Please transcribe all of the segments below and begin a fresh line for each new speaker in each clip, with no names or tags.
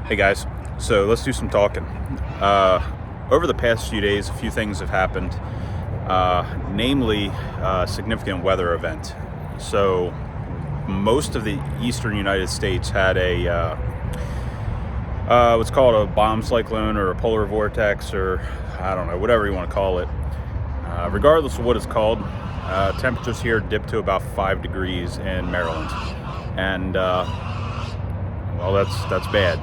Hey guys, so let's do some talking. Over the past few days, a few things have happened, namely a significant weather event. So most of the eastern United States had a what's called a bomb cyclone or a polar vortex, or I don't know, whatever you want to call it. Regardless of what it's called, temperatures here dipped to about 5 degrees in Maryland, and well, that's bad.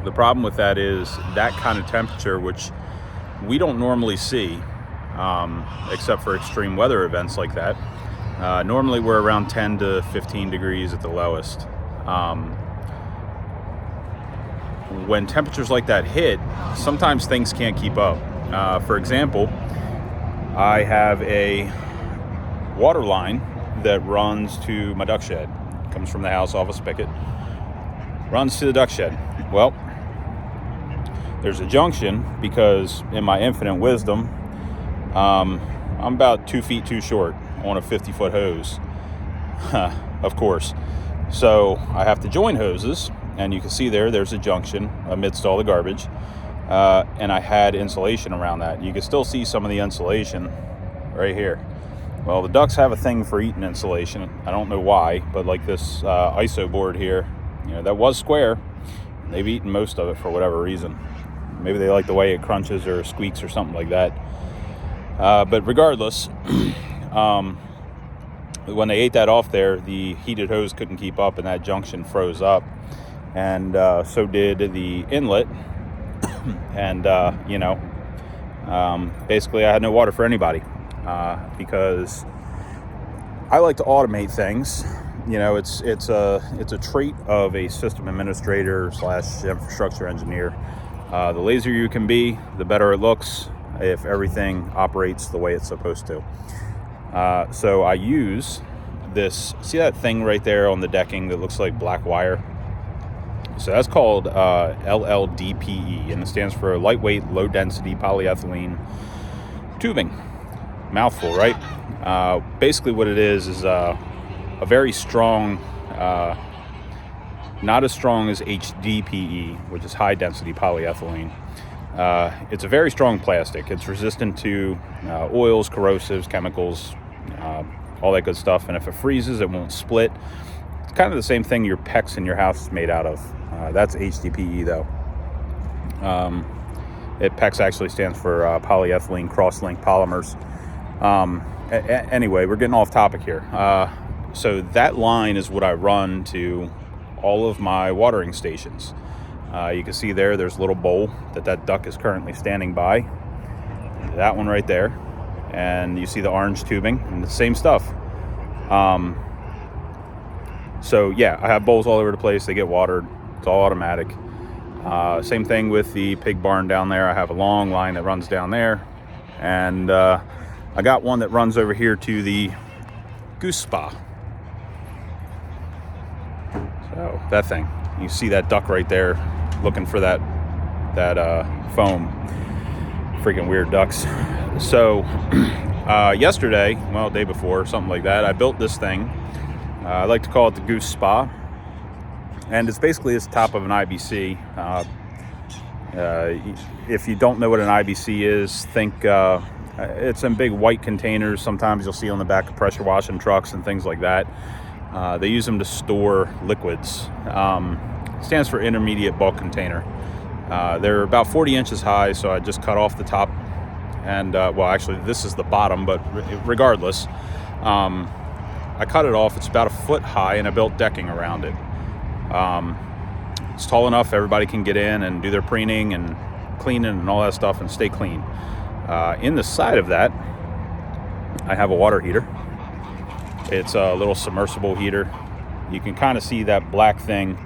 The problem with that is that kind of temperature, which we don't normally see, except for extreme weather events like that. Normally we're around 10 to 15 degrees at the lowest. When temperatures like that hit, sometimes things can't keep up. For example, I have a water line that runs to my duck shed. Comes from the house off a spigot, runs to the duck shed. Well, there's a junction because in my infinite wisdom, I'm about 2 feet too short on a 50-foot hose, of course. So I have to join hoses, and you can see there's a junction amidst all the garbage, and I had insulation around that. You can still see some of the insulation right here. Well, the ducks have a thing for eating insulation. I don't know why, but like this ISO board here, that was square. They've eaten most of it for whatever reason. Maybe they like the way it crunches or squeaks or something like that. But regardless, when they ate that off there, the heated hose couldn't keep up and that junction froze up. And so did the inlet. And, basically I had no water for anybody. Because I like to automate things. It's a trait of a system administrator / infrastructure engineer. The lazier you can be, the better it looks if everything operates the way it's supposed to. So I use this, see that thing right there on the decking that looks like black wire? So that's called LLDPE, and it stands for lightweight, low density polyethylene tubing. Mouthful, right? Basically what it is a very strong, not as strong as HDPE, which is high density polyethylene. It's a very strong plastic. It's resistant to oils, corrosives, chemicals, all that good stuff. And if it freezes, it won't split. It's kind of the same thing your PEX in your house is made out of. That's HDPE though. PEX actually stands for polyethylene cross-linked polymers. Anyway, we're getting off topic here. So that line is what I run to all of my watering stations. You can see there's a little bowl that duck is currently standing by. That one right there. And you see the orange tubing and the same stuff. So yeah, I have bowls all over the place. They get watered. It's all automatic. Same thing with the pig barn down there. I have a long line that runs down there. And, I got one that runs over here to the goose spa. So that thing, you see that duck right there looking for that foam. Freaking weird ducks. So yesterday, day before, something like that, I built this thing. I like to call it the goose spa, and it's basically the top of an IBC. If you don't know what an IBC is, think it's in big white containers. Sometimes you'll see on the back of pressure washing trucks and things like that. They use them to store liquids. It stands for intermediate bulk container. They're about 40 inches high, so I just cut off the top. And, actually, this is the bottom, but regardless, I cut it off. It's about 1 foot high, and I built decking around it. It's tall enough everybody can get in and do their preening and cleaning and all that stuff and stay clean. In the side of that, I have a water heater. It's a little submersible heater. You can kind of see that black thing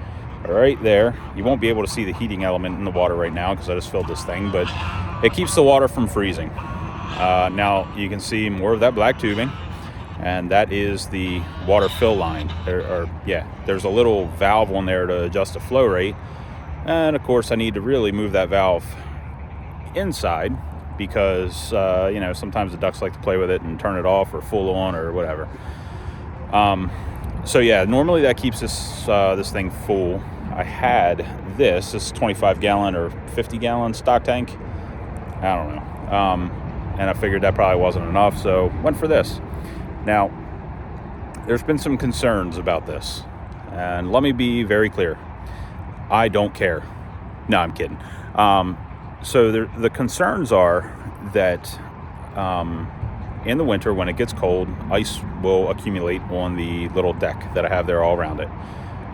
right there. You won't be able to see the heating element in the water right now because I just filled this thing, but it keeps the water from freezing. Now you can see more of that black tubing, and that is the water fill line. There's a little valve on there to adjust the flow rate, and of course I need to really move that valve inside because sometimes the ducks like to play with it and turn it off or full on or whatever. So yeah, normally that keeps this thing full. I had this 25 gallon or 50 gallon stock tank. I don't know. And I figured that probably wasn't enough, so went for this. Now, there's been some concerns about this, and let me be very clear. I don't care. No, I'm kidding. So the concerns are that in the winter, when it gets cold, ice will accumulate on the little deck that I have there all around it.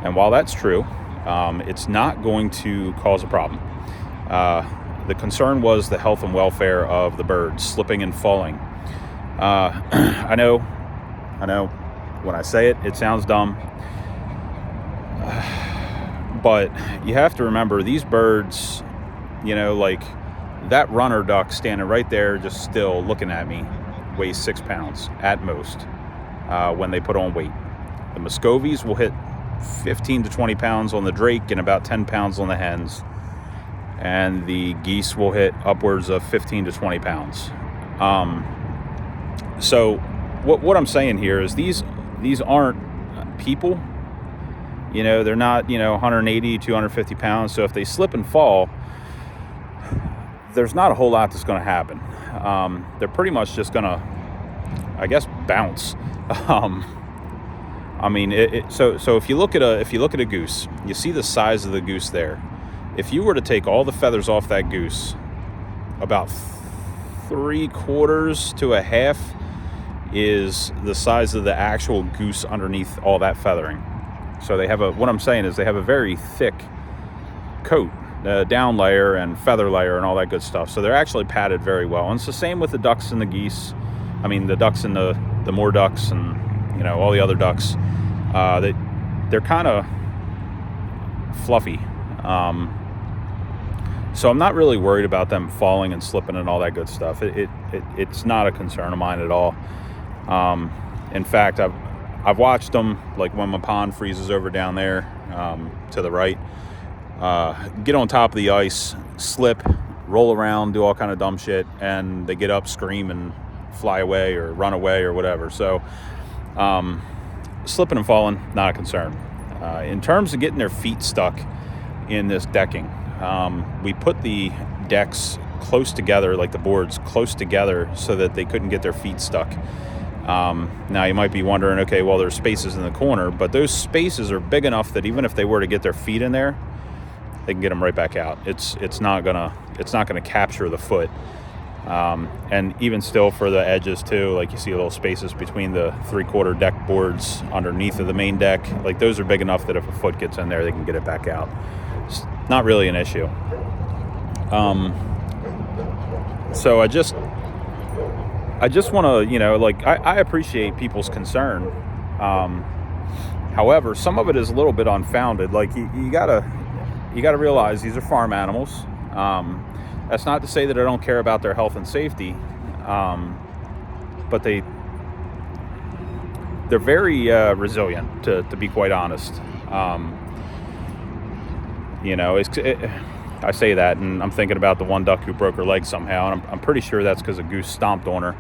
And while that's true, it's not going to cause a problem. The concern was the health and welfare of the birds slipping and falling. I know, when I say it, it sounds dumb. But you have to remember, these birds, like that runner duck standing right there just still looking at me weighs 6 pounds at most when they put on weight. The Muscovies will hit 15 to 20 pounds on the drake and about 10 pounds on the hens. And the geese will hit upwards of 15 to 20 pounds. So what I'm saying here is these aren't people. They're not, 180, 250 pounds. So if they slip and fall, there's not a whole lot that's going to happen. They're pretty much just going to, I guess, bounce. So if you look at a goose, you see the size of the goose there. If you were to take all the feathers off that goose, about 3/4 to a half is the size of the actual goose underneath all that feathering. So they have what I'm saying is they have a very thick coat, down layer and feather layer and all that good stuff. So they're actually padded very well. And it's the same with the ducks and the geese. I mean, the ducks and the moor ducks and, all the other ducks. They're kind of fluffy. So I'm not really worried about them falling and slipping and all that good stuff. It's not a concern of mine at all. In fact, I've watched them, like when my pond freezes over down there to the right, get on top of the ice, slip, roll around, do all kind of dumb shit, and they get up, scream, and fly away or run away or whatever. So slipping and falling, not a concern. In terms of getting their feet stuck in this decking, we put the decks close together, like the boards close together, so that they couldn't get their feet stuck. Now you might be wondering, okay, well, there's spaces in the corner, but those spaces are big enough that even if they were to get their feet in there, they can get them right back out. It's not gonna capture the foot. And even still for the edges too, like you see little spaces between the 3/4 deck boards underneath of the main deck, like those are big enough that if a foot gets in there, they can get it back out. It's not really an issue. So I just want to, I appreciate people's concern. However, some of it is a little bit unfounded. Like you gotta realize these are farm animals. That's not to say that I don't care about their health and safety, but they're very resilient, to be quite honest. I say that, and I'm thinking about the one duck who broke her leg somehow, and I'm pretty sure that's because a goose stomped on her.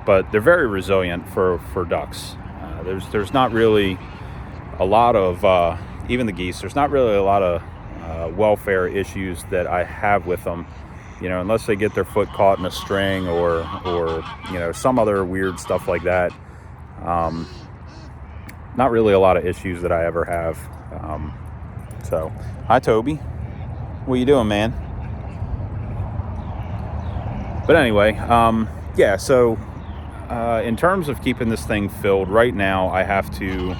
But they're very resilient for ducks. There's not really a lot of, even the geese, there's not really a lot of welfare issues that I have with them, unless they get their foot caught in a string or some other weird stuff like that. Not really a lot of issues that I ever have. So, hi Toby, what you doing, man? But anyway, so in terms of keeping this thing filled, right now I have to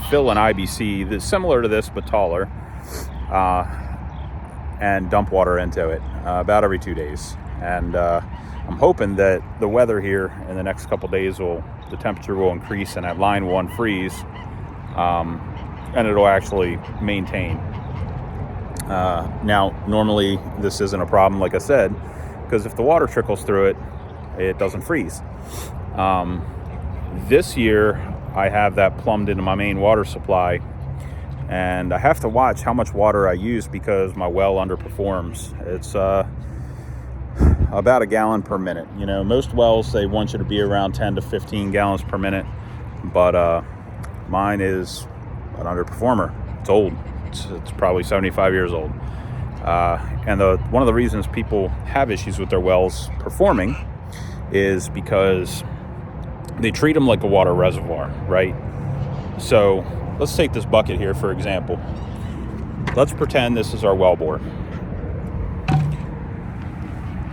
fill an IBC that's similar to this but taller, and dump water into it about every 2 days. And I'm hoping that the weather here in the next couple days the temperature will increase and that line will unfreeze, and it'll actually maintain. Now, normally this isn't a problem, like I said, because if the water trickles through it, it doesn't freeze. This year, I have that plumbed into my main water supply, and I have to watch how much water I use because my well underperforms. It's about a gallon per minute. Most wells, they want you to be around 10 to 15 gallons per minute, but mine is an underperformer. It's old. It's probably 75 years old. And one of the reasons people have issues with their wells performing is because they treat them like a water reservoir, right? So let's take this bucket here, for example. Let's pretend this is our well bore.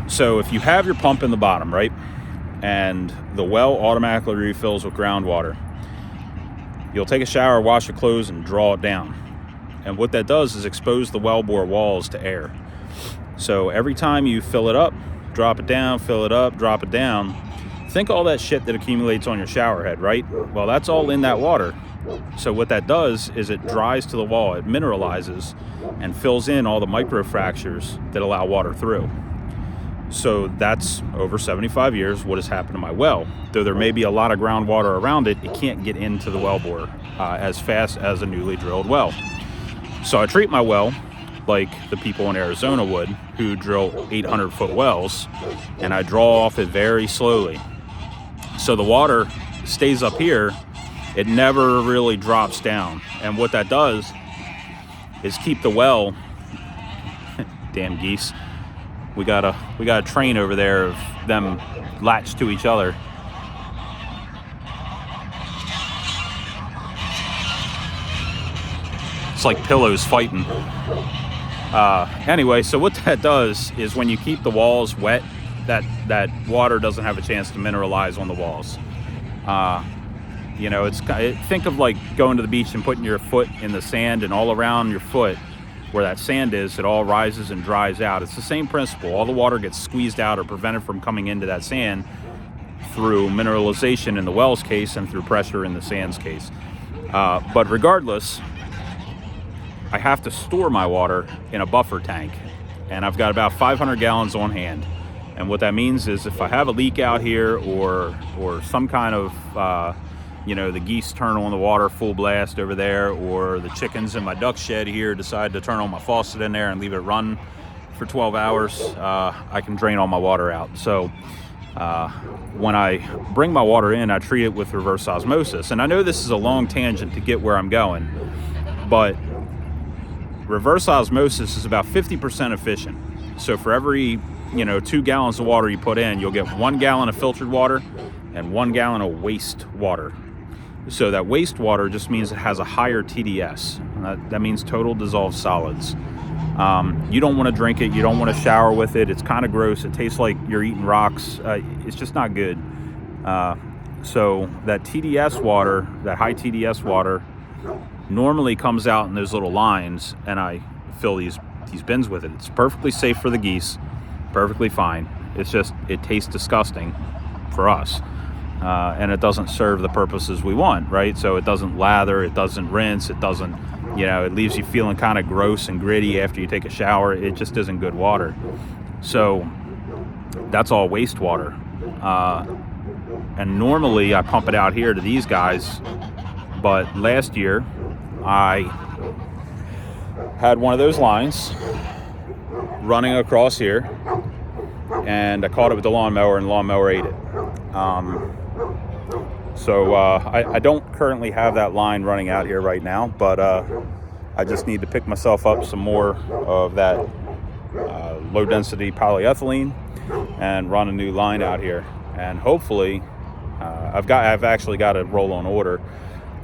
So if you have your pump in the bottom, right, and the well automatically refills with groundwater, you'll take a shower, wash your clothes, and draw it down. And what that does is expose the well bore walls to air. So every time you fill it up, drop it down, fill it up, drop it down, think all that shit that accumulates on your shower head, right? Well, that's all in that water. So what that does is it dries to the wall, it mineralizes and fills in all the microfractures that allow water through. So that's over 75 years what has happened to my well. Though there may be a lot of groundwater around it, it can't get into the well bore as fast as a newly drilled well. So I treat my well like the people in Arizona would, who drill 800-foot wells, and I draw off it very slowly. So the water stays up here, it never really drops down. And what that does is keep the well, damn geese, we got a train over there of them latched to each other. It's like pillows fighting. Anyway, so what that does is when you keep the walls wet, that water doesn't have a chance to mineralize on the walls. You know, think of like going to the beach and putting your foot in the sand, and all around your foot where that sand is, it all rises and dries out. It's the same principle. All the water gets squeezed out or prevented from coming into that sand through mineralization in the well's case and through pressure in the sand's case. But regardless, I have to store my water in a buffer tank, and I've got about 500 gallons on hand. And what that means is if I have a leak out here or some kind of the geese turn on the water full blast over there, or the chickens in my duck shed here decide to turn on my faucet in there and leave it run for 12 hours, I can drain all my water out. So when I bring my water in, I treat it with reverse osmosis. And I know this is a long tangent to get where I'm going, but reverse osmosis is about 50% efficient. So for every 2 gallons of water you put in, you'll get 1 gallon of filtered water and 1 gallon of waste water. So that wastewater just means it has a higher TDS. That means total dissolved solids. You don't want to drink it. You don't want to shower with it. It's kind of gross. It tastes like you're eating rocks. It's just not good. So that TDS water, that high TDS water, normally comes out in those little lines, and I fill these bins with it. It's perfectly safe for the geese, perfectly fine. It's just, it tastes disgusting for us. And it doesn't serve the purposes we want, right? So it doesn't lather, it doesn't rinse, it doesn't, it leaves you feeling kind of gross and gritty after you take a shower. It just isn't good water. So that's all wastewater. And normally I pump it out here to these guys, but last year I had one of those lines running across here, and I caught it with the lawnmower, and the lawnmower ate it. So I don't currently have that line running out here right now, but I just need to pick myself up some more of that low density polyethylene and run a new line out here. And hopefully I've actually got a roll on order.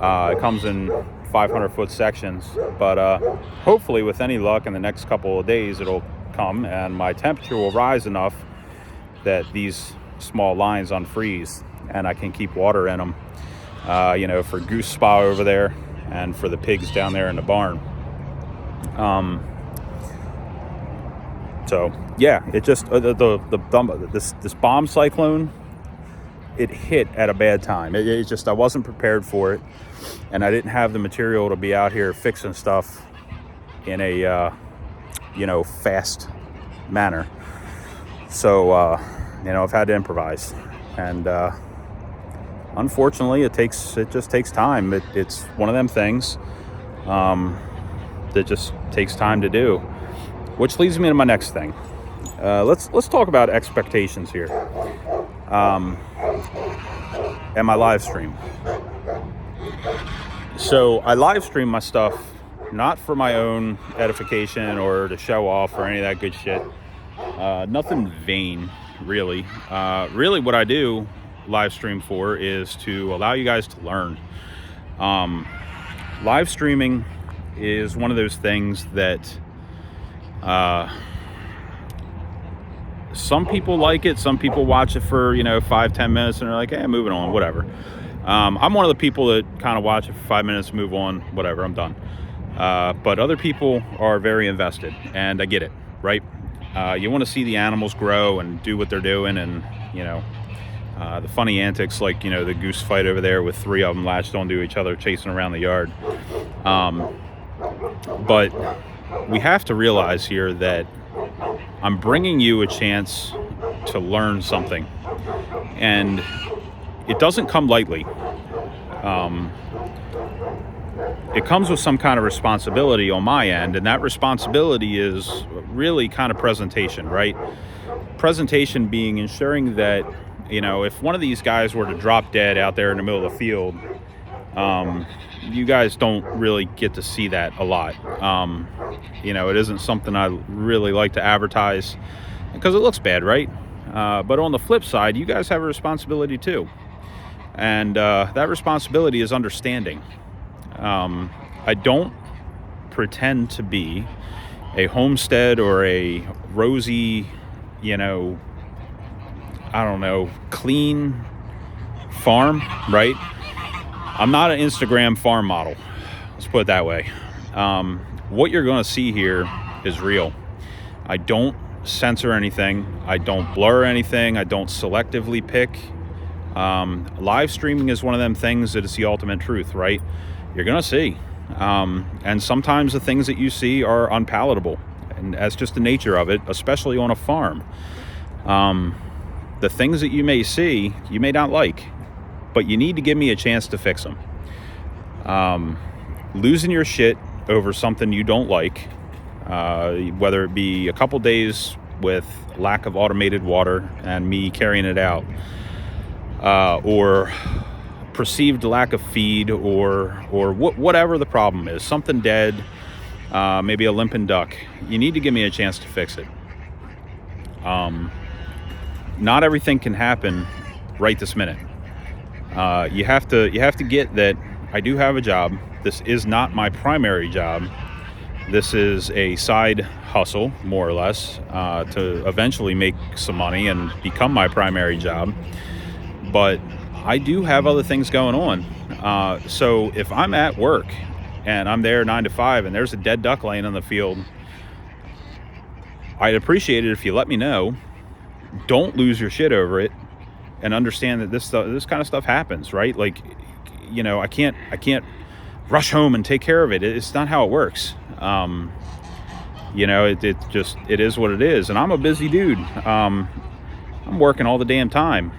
It comes in 500-foot sections, but hopefully with any luck in the next couple of days it'll come and my temperature will rise enough that these small lines unfreeze and I can keep water in them, for goose spa over there and for the pigs down there in the barn. So yeah, it just this bomb cyclone, it hit at a bad time. It just, I wasn't prepared for it, and I didn't have the material to be out here fixing stuff in a fast manner. So I've had to improvise, and unfortunately it just takes time. It's one of them things that just takes time to do, which leads me to my next thing. Let's talk about expectations here, and my live stream. So I live stream my stuff, not for my own edification or to show off or any of that good shit. Nothing vain, really. Really what I do live stream for is to allow you guys to learn. Live streaming is one of those things that some people like it. Some people watch it for 5-10 minutes and they're like, hey, moving on, whatever. I'm one of the people that kind of watch it for 5 minutes, move on, whatever, I'm done. But other people are very invested, and I get it, right? You want to see the animals grow and do what they're doing, and the funny antics like the goose fight over there with 3 of them latched onto each other chasing around the yard. But we have to realize here that I'm bringing you a chance to learn something, and it doesn't come lightly. It comes with some kind of responsibility on my end, and that responsibility is really kind of presentation, right? Presentation being ensuring that, if one of these guys were to drop dead out there in the middle of the field, you guys don't really get to see that a lot. It isn't something I really like to advertise because it looks bad, right? But on the flip side, you guys have a responsibility too. And that responsibility is understanding. I don't pretend to be a homestead or a rosy, clean farm, right? I'm not an Instagram farm model. Let's put it that way. What you're going to see here is real. I don't censor anything. I don't blur anything. I don't selectively pick. Live streaming is one of them things that is the ultimate truth, right? You're going to see. And sometimes the things that you see are unpalatable. And that's just the nature of it, especially on a farm. The things that you may see, you may not like, but you need to give me a chance to fix them. Losing your shit over something you don't like, whether it be a couple days with lack of automated water and me carrying it out, or perceived lack of feed, or whatever the problem is, something dead, maybe a limping duck, you need to give me a chance to fix it. Not everything can happen right this minute. You have to get that I do have a job. This is not my primary job. This is a side hustle, more or less, to eventually make some money and become my primary job. But I do have other things going on. So if I'm at work and I'm there 9 to 5 and there's a dead duck laying in the field, I'd appreciate it if you let me know. Don't lose your shit over it, and understand that this kind of stuff happens, right? Like, I can't rush home and take care of it. It's not how it works. It is what it is. And I'm a busy dude. I'm working all the damn time,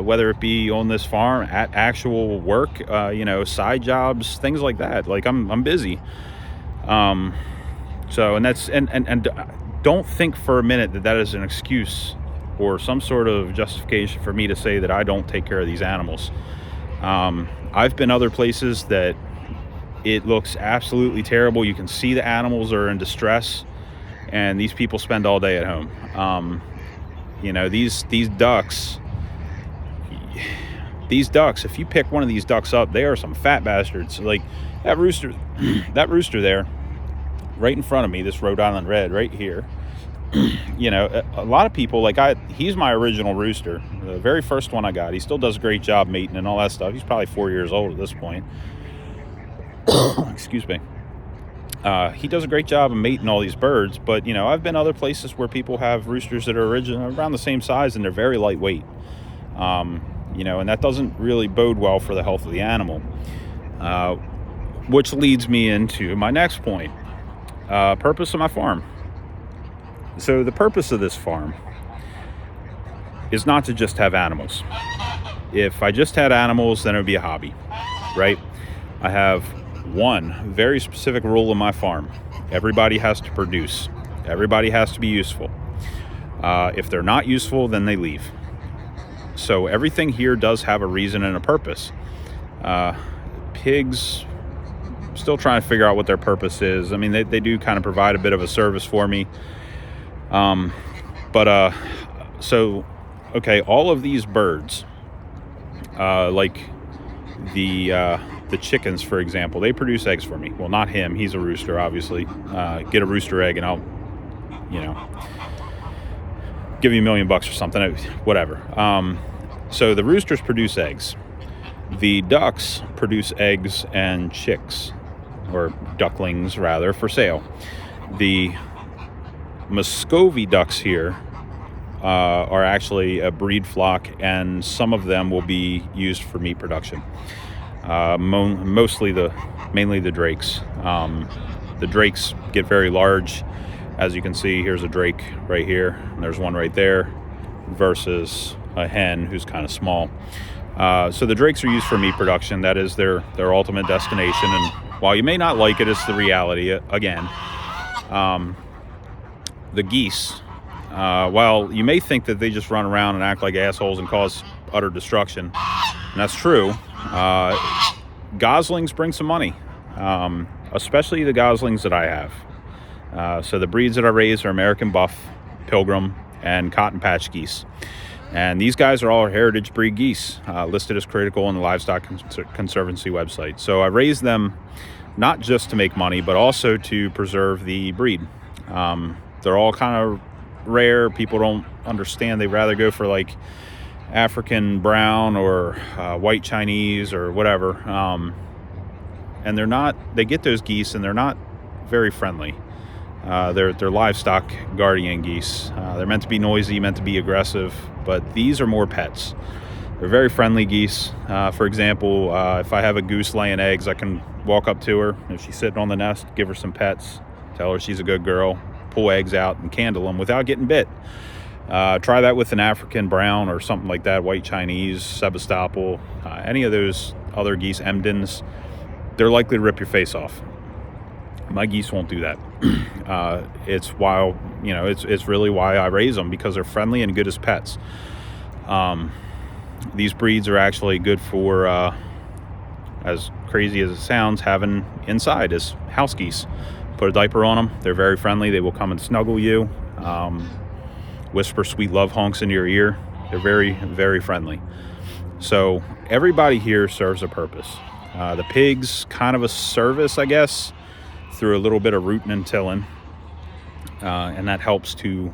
whether it be on this farm, at actual work, side jobs, things like that. Like I'm busy. And don't think for a minute that is an excuse or some sort of justification for me to say that I don't take care of these animals. I've been other places that it looks absolutely terrible. You can see the animals are in distress, and these people spend all day at home. These ducks, if you pick one of these ducks up, they are some fat bastards. Like that rooster there, right in front of me, this Rhode Island Red right here. A lot of people, he's my original rooster, the very first one I got. He still does a great job mating and all that stuff. He's probably 4 years old at this point. Excuse me. He does a great job of mating all these birds, but I've been other places where people have roosters that are around the same size and they're very lightweight. And that doesn't really bode well for the health of the animal. Which leads me into my next point. Purpose of my farm. So the purpose of this farm is not to just have animals. If I just had animals, then it would be a hobby, right? I have one very specific rule in my farm. Everybody has to produce. Everybody has to be useful. If they're not useful, then they leave. So everything here does have a reason and a purpose. Pigs, Still trying to figure out what their purpose is. I mean, they do kind of provide a bit of a service for me. So, okay, all of these birds, like the chickens, for example, they produce eggs for me. Well, not him. He's a rooster, obviously. Get a rooster egg and I'll, give you $1 million or something, whatever. So the roosters produce eggs. The ducks produce eggs and chicks, or ducklings rather, for sale. The Muscovy ducks here are actually a breed flock, and some of them will be used for meat production. Mainly the drakes. The drakes get very large. As you can see, here's a drake right here, and there's one right there, versus a hen who's kind of small. So the drakes are used for meat production. That is their ultimate destination. And while you may not like it, it's the reality. Again, the geese, while you may think that they just run around and act like assholes and cause utter destruction, and that's true, goslings bring some money, especially the goslings that I have. So the breeds that I raise are American Buff, Pilgrim, and Cotton Patch geese. And these guys are all heritage breed geese, listed as critical on the Livestock Conservancy website. So I raise them not just to make money, but also to preserve the breed. They're all kind of rare. People don't understand. They'd rather go for like African brown or white Chinese or whatever. And they get those geese and they're not very friendly. They're livestock guardian geese. They're meant to be noisy, meant to be aggressive, but these are more pets. They're very friendly geese. For example, if I have a goose laying eggs, I can walk up to her. If she's sitting on the nest, give her some pets, tell her she's a good girl, pull eggs out and candle them without getting bit. Try that with an African brown or something like that, white Chinese, Sebastopol, any of those other geese, Emdens, they're likely to rip your face off. My geese won't do that. It's really why I raise them, because they're friendly and good as pets. These breeds are actually good for, as crazy as it sounds, having inside as house geese. Put a diaper on them. They're very friendly. They will come and snuggle you, whisper sweet love honks into your ear. They're very, very friendly. So everybody here serves a purpose. The pigs, kind of a service, I guess, through a little bit of rooting and tilling, and that helps to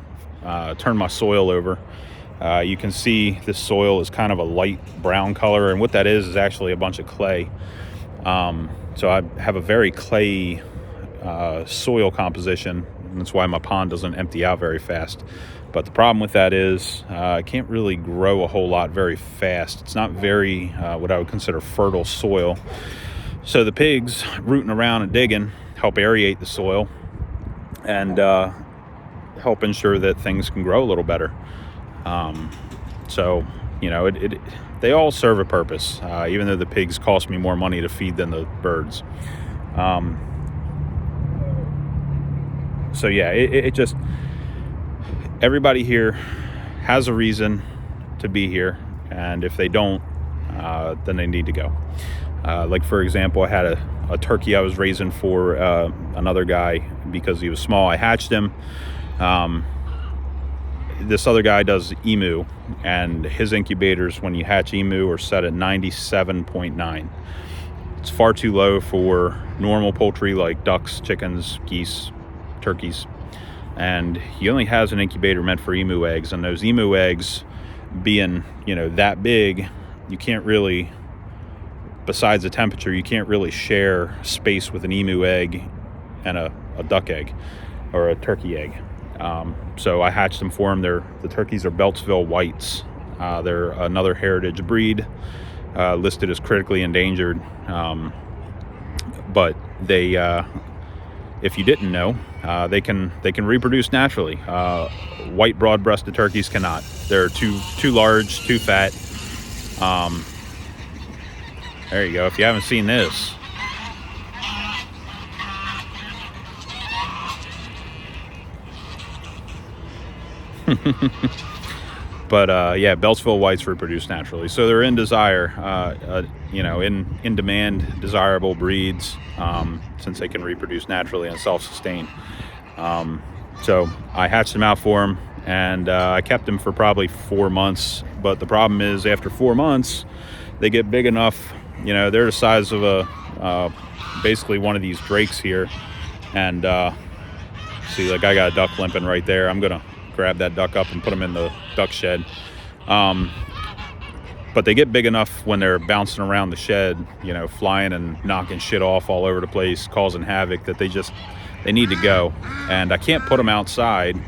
turn my soil over. You can see this soil is kind of a light brown color, and what that is actually a bunch of clay. So I have a very clayey soil composition, and that's why my pond doesn't empty out very fast. But the problem with that is I can't really grow a whole lot very fast. It's not very what I would consider fertile soil. So the pigs rooting around and digging help aerate the soil and help ensure that things can grow a little better. They all serve a purpose, even though the pigs cost me more money to feed than the birds. It just, everybody here has a reason to be here, and if they don't, then they need to go. Like, for example, I had a turkey I was raising for another guy because he was small. I hatched him. This other guy does emu, and his incubators, when you hatch emu, are set at 97.9. It's far too low for normal poultry like ducks, chickens, geese, turkeys. And he only has an incubator meant for emu eggs, and those emu eggs being, that big, you can't really, besides the temperature, you can't really share space with an emu egg and a duck egg or a turkey egg. So I hatched them for him. The turkeys are Beltsville Whites. They're another heritage breed, listed as critically endangered. But they, if you didn't know, they can reproduce naturally. White broad-breasted turkeys cannot. They're too large, too fat. There you go. If you haven't seen this. But yeah, Beltsville whites reproduce naturally, so they're in desire, you know, in demand, desirable breeds, since they can reproduce naturally and self-sustain. So I hatched them out for them, and I kept them for probably 4 months. But the problem is, after 4 months, they get big enough. You know, they're the size of a basically one of these drakes here. And see, like, I got a duck limping right there. I'm gonna grab that duck up and put them in the duck shed. But they get big enough when they're bouncing around the shed, you know, flying and knocking shit off all over the place, causing havoc, that they need to go. And I can't put them outside,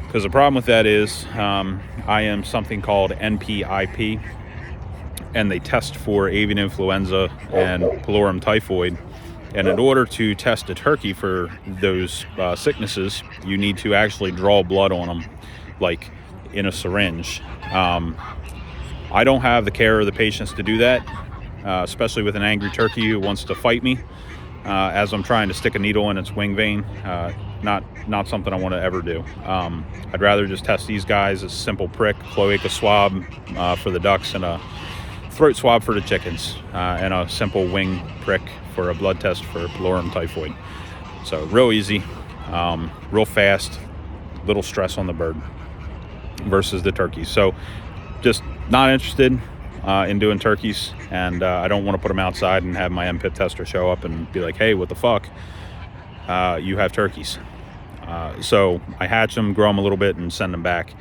because the problem with that is I am something called NPIP, and they test for avian influenza and pylorium typhoid. And in order to test a turkey for those sicknesses, you need to actually draw blood on them, like in a syringe. I don't have the care or the patience to do that, especially with an angry turkey who wants to fight me as I'm trying to stick a needle in its wing vein. Not something I want to ever do. I'd rather just test these guys as a simple prick, cloaca swab for the ducks, and a throat swab for the chickens, and a simple wing prick for a blood test for pylorium typhoid. So real easy, real fast, little stress on the bird versus the turkeys. So just not interested in doing turkeys, and I don't want to put them outside and have my MPIP tester show up and be like, hey, what the fuck, you have turkeys. So I hatch them, grow them a little bit, and send them back.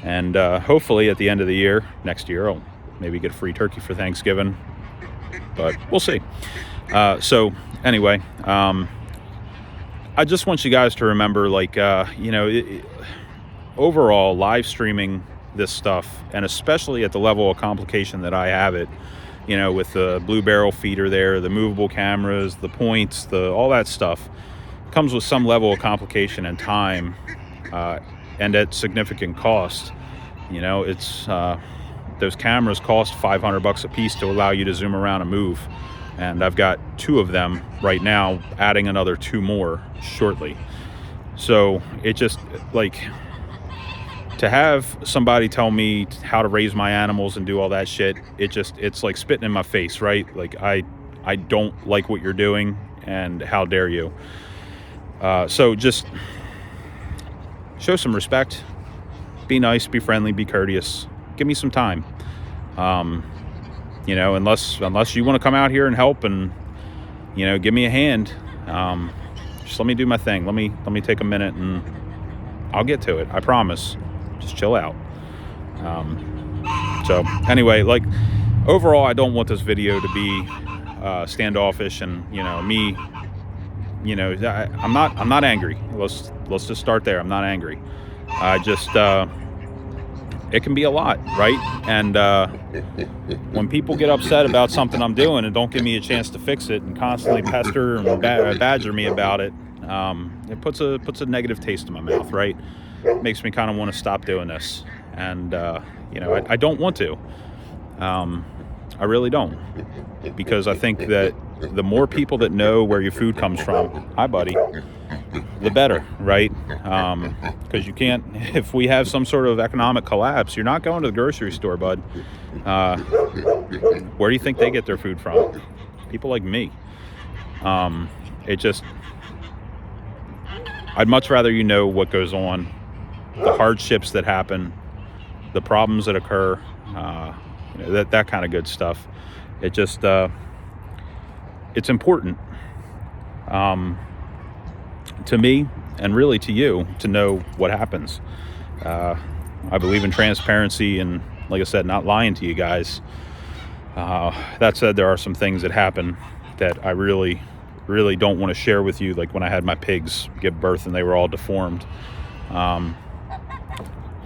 And hopefully at the end of the year, next year, I'll maybe get a free turkey for Thanksgiving, but we'll see. So anyway, I just want you guys to remember, like, you know, overall, live streaming this stuff, and especially at the level of complication that I have it, you know, with the blue barrel feeder there, the movable cameras, the points, all that stuff comes with some level of complication and time, and at significant cost. You know, it's those cameras cost $500 a piece to allow you to zoom around and move, and I've got 2 of them right now, adding another 2 more shortly. So it just, like, to have somebody tell me how to raise my animals and do all that shit, it's like spitting in my face, right? Like, I don't like what you're doing, and how dare you. So just show some respect, be nice, be friendly, be courteous, give me some time. You know, unless you want to come out here and help and, you know, give me a hand, just let me do my thing. Let me take a minute, and I'll get to it, I promise. Just chill out. So anyway, like, overall, I don't want this video to be standoffish, and, you know, me, you know, I'm not angry. Let's just start there. I'm not angry. I just it can be a lot, right? And when people get upset about something I'm doing and don't give me a chance to fix it, and constantly pester and badger me about it, it puts a negative taste in my mouth, right? Makes me kind of want to stop doing this. And you know, I don't want to. I really don't, because I think that the more people that know where your food comes from, hi buddy, the better, right? Because you can't, if we have some sort of economic collapse, you're not going to the grocery store, bud. Where do you think they get their food from? People like me. It just, I'd much rather you know what goes on, the hardships that happen, the problems that occur, you know, that kind of good stuff. It just, it's important to me, and really to you, to know what happens. I believe in transparency, and, like I said, not lying to you guys. That said, there are some things that happen that I really don't want to share with you, like when I had my pigs give birth and they were all deformed.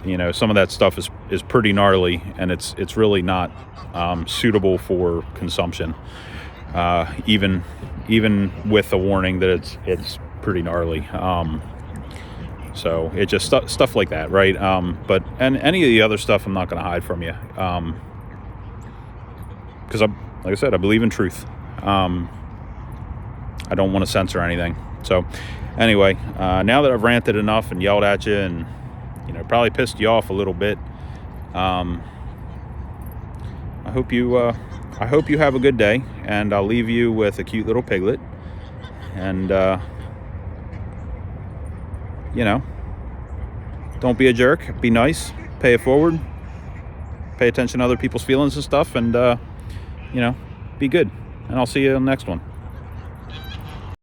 You know, some of that stuff is pretty gnarly, and it's really not suitable for consumption, even with a warning that it's pretty gnarly. So it just stuff like that, right? But any of the other stuff, I'm not going to hide from you, because like I said, I believe in truth. I don't want to censor anything. So anyway, now that I've ranted enough and yelled at you, and, you know, probably pissed you off a little bit, I hope you have a good day, and I'll leave you with a cute little piglet. And don't be a jerk. Be nice. Pay it forward. Pay attention to other people's feelings and stuff, and be good. And I'll see you in the next one.